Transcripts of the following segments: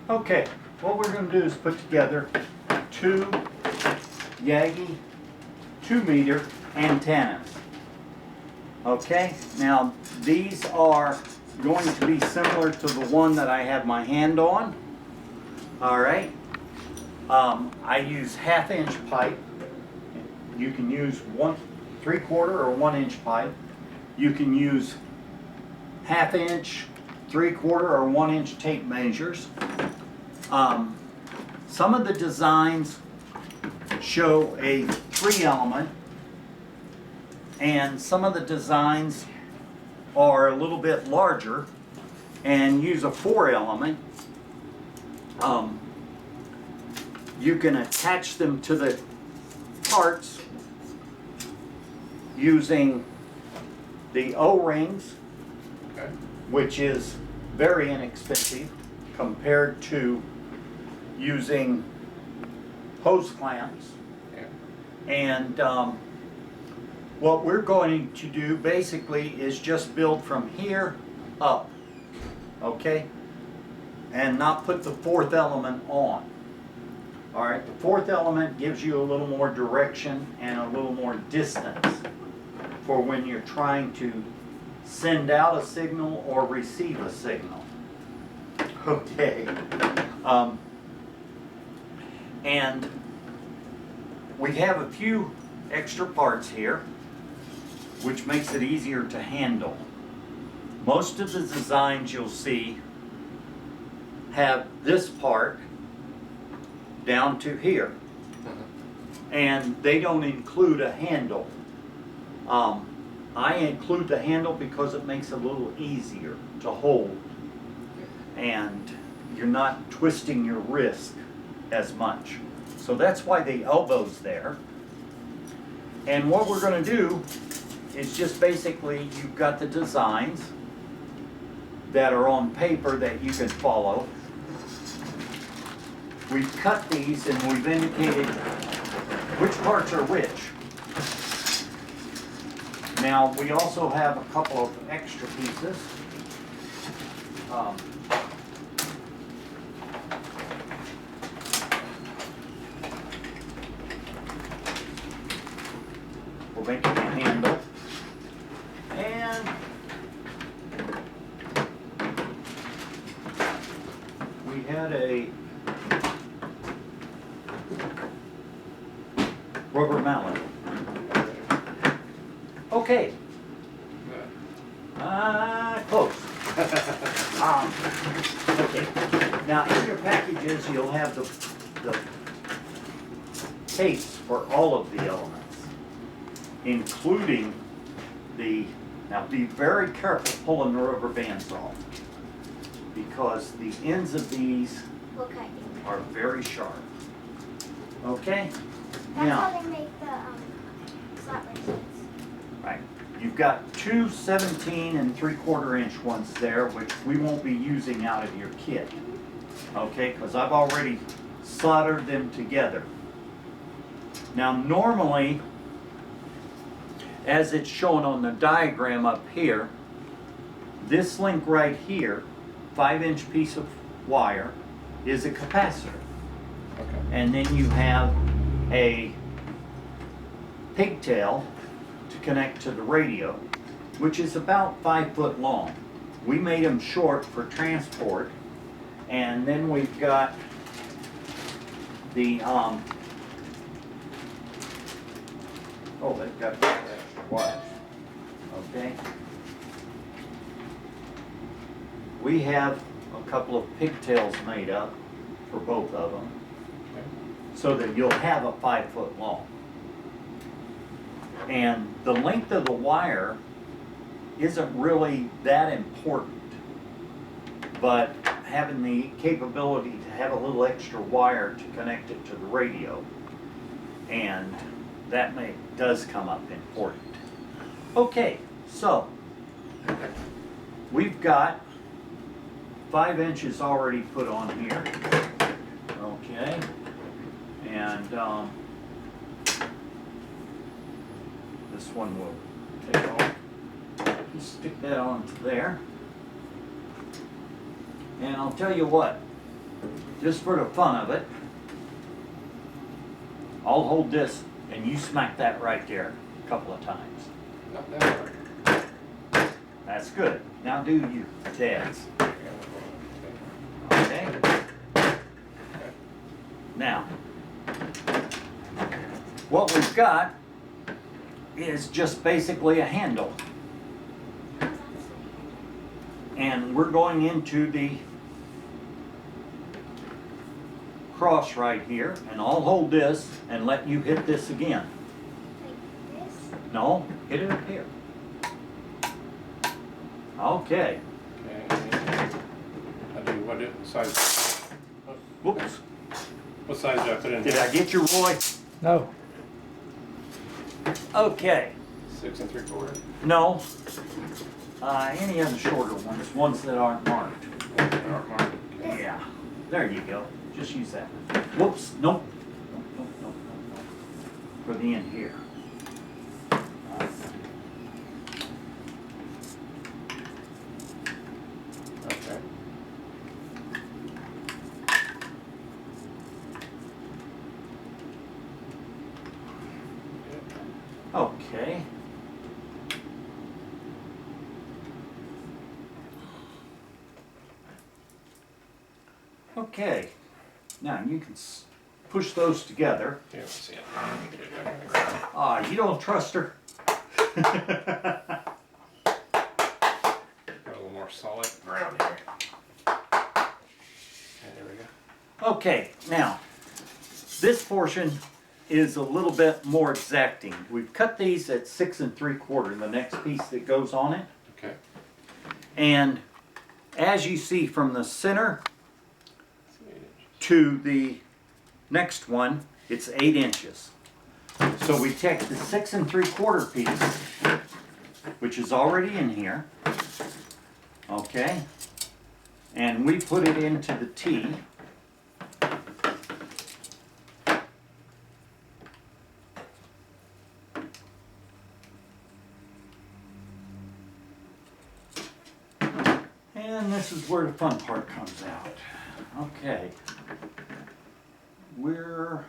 Okay, what we're going to do is put together two Yagi 2-meter antennas. Okay, now these are going to be similar to the one that I have my hand on. All right, I use 1/2-inch pipe. You can use 1/3 or 1-inch pipe. You can use 1/2-inch, 3/4 or 1-inch tape measures. Some of the designs show a 3-element, and some of the designs are a little bit larger and use a 4-element. You can attach them to the parts using the O-rings, Okay. which is very inexpensive compared to using hose clamps. Yeah. And what we're going to do basically is just build from here up, okay? And not put the 4th element on. All right, the 4th element gives you a little more direction and a little more distance for when you're trying to send out a signal or receive a signal. Okay. And we have a few extra parts here, which makes it easier to handle. Most of the designs you'll see have this part down to here, and they don't include a handle. I include the handle because it makes it a little easier to hold, and you're not twisting your wrist as much. So that's why the elbow's there. And what we're going to do is just basically, you've got the designs that are on paper that you can follow. We've cut these and we've indicated which parts are which. Now, we also have a couple of extra pieces. We're making a handle. And we had a rubber mallet. Okay. Close. Okay. Now, in your packages, you'll have the tapes for all of the elements, including the, now be very careful pulling the rubber bands off, because the ends of these Okay. are very sharp. Okay? That's Now, how they make the slot bracelets. right. You've got two 17 and 3/4 inch ones there, which we won't be using out of your kit. Okay, because I've already soldered them together. Now normally, as it's shown on the diagram up here, this link right here, 5-inch piece of wire, is a capacitor. Okay. And then you have a pigtail to connect to the radio, which is about 5 foot long. We made them short for transport. And then we've got the, oh, they've got extra wires, okay? We have a couple of pigtails made up for both of them, so that you'll have a 5 foot long. And the length of the wire isn't really that important, but having the capability to have a little extra wire to connect it to the radio, and that does come up important. Okay, so we've got 5 inches already put on here. Okay, and this one will take off. Just stick that onto there. And I'll tell you what, just for the fun of it, I'll hold this and you smack that right there a couple of times. Not that hard. That's good. Now do you, Ted's. Okay. Okay? Okay. Now, what we've got is just basically a handle. And we're going into the cross right here, and I'll hold this and let you hit this again. Like this? No, hit it up here. Okay. Okay. I do what size? Whoops. What size do I put in Did here? I get you, Roy? No. Okay. 6 3/4. No. Any other shorter ones that aren't marked. Yeah. There you go. Just use that. Whoops. Nope. Nope. For the end here. Okay. Okay. Okay. Now you can push those together. Yeah, let's see it. Ah, you don't trust her. Got a little more solid ground here. Okay, there we go. Okay, now, this portion is a little bit more exacting. We've cut these at 6 3/4, the next piece that goes on it. Okay. And as you see from the center 8 inches. to the next one, it's 8 inches. So we take the 6 3/4 piece, which is already in here, okay, and we put it into the T. And this is where the fun part comes out. Okay. We're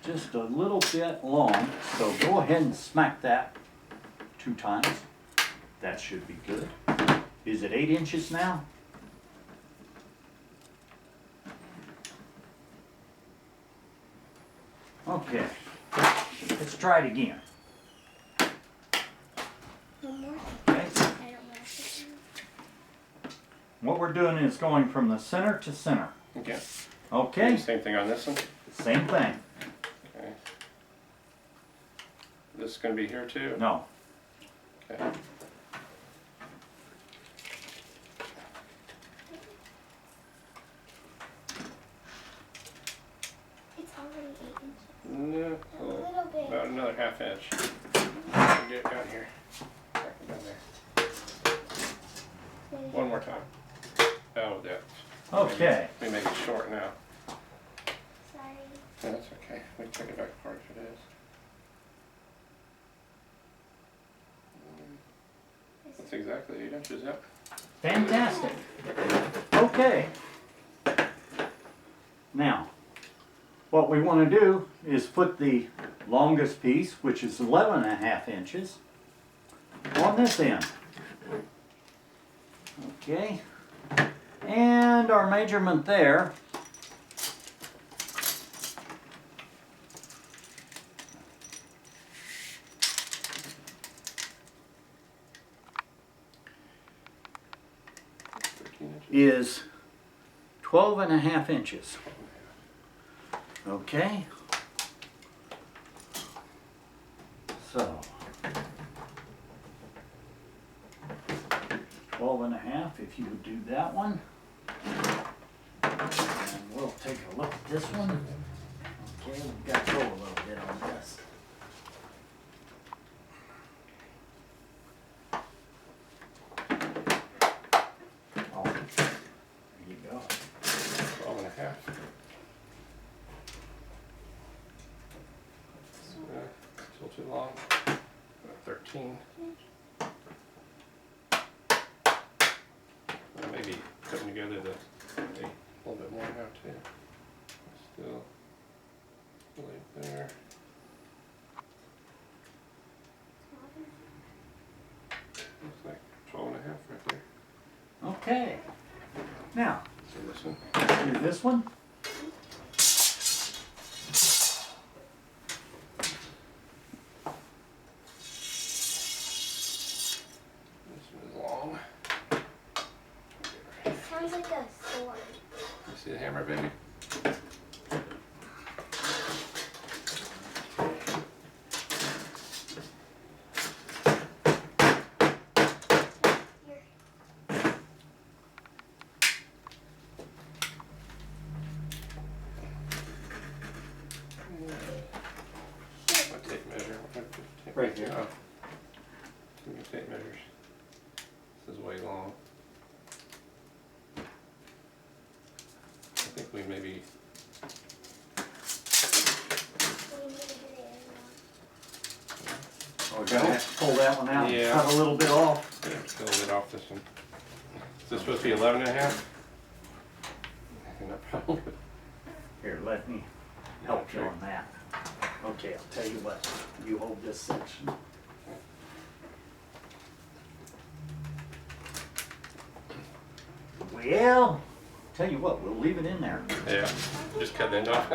just a little bit long, so go ahead and smack that 2 times. That should be good. Is it 8 inches now? Okay. Let's try it again. One more? Okay. I don't know. What we're doing is going from the center to center. Okay. Okay? Same thing on this one. Same thing. Okay. This is going to be here too? No. Okay. It's already 8 inches. No, A little bit. about another ½ inch. Get it down here. Back it down there. One more time. Oh, that. Okay. We make it short now. Sorry. No, that's okay. We can take it back apart if it is. That's exactly 8 inches, yep. Fantastic. Okay. Now, what we want to do is put the longest piece, which is 11.5 inches, on this end. Okay. And our measurement there is 12.5 inches. Okay. So 12.5, if you would do that one. And we'll take a look at this one. Okay, we've got to go a little bit on this. Oh, there you go. 12.5. Still too long. 13. Maybe putting together the have to. Still right there. Looks like 12.5 right there. Okay. Now, So this one. do this one. This one is long. It sounds like a sword. You see the hammer, baby? Here. My tape measure. Right here. Oh. Give me tape measures. This is way long. I think we maybe. We need to get it Oh, we're gonna have to pull that one out Yeah. and cut a little bit off. Yeah, still a bit off this one. Is this supposed to be 11.5? No problem. Here, let me help you on that. Okay, I'll tell you what. You hold this section. Well, tell you what, we'll leave it in there. Yeah, just cut the end off.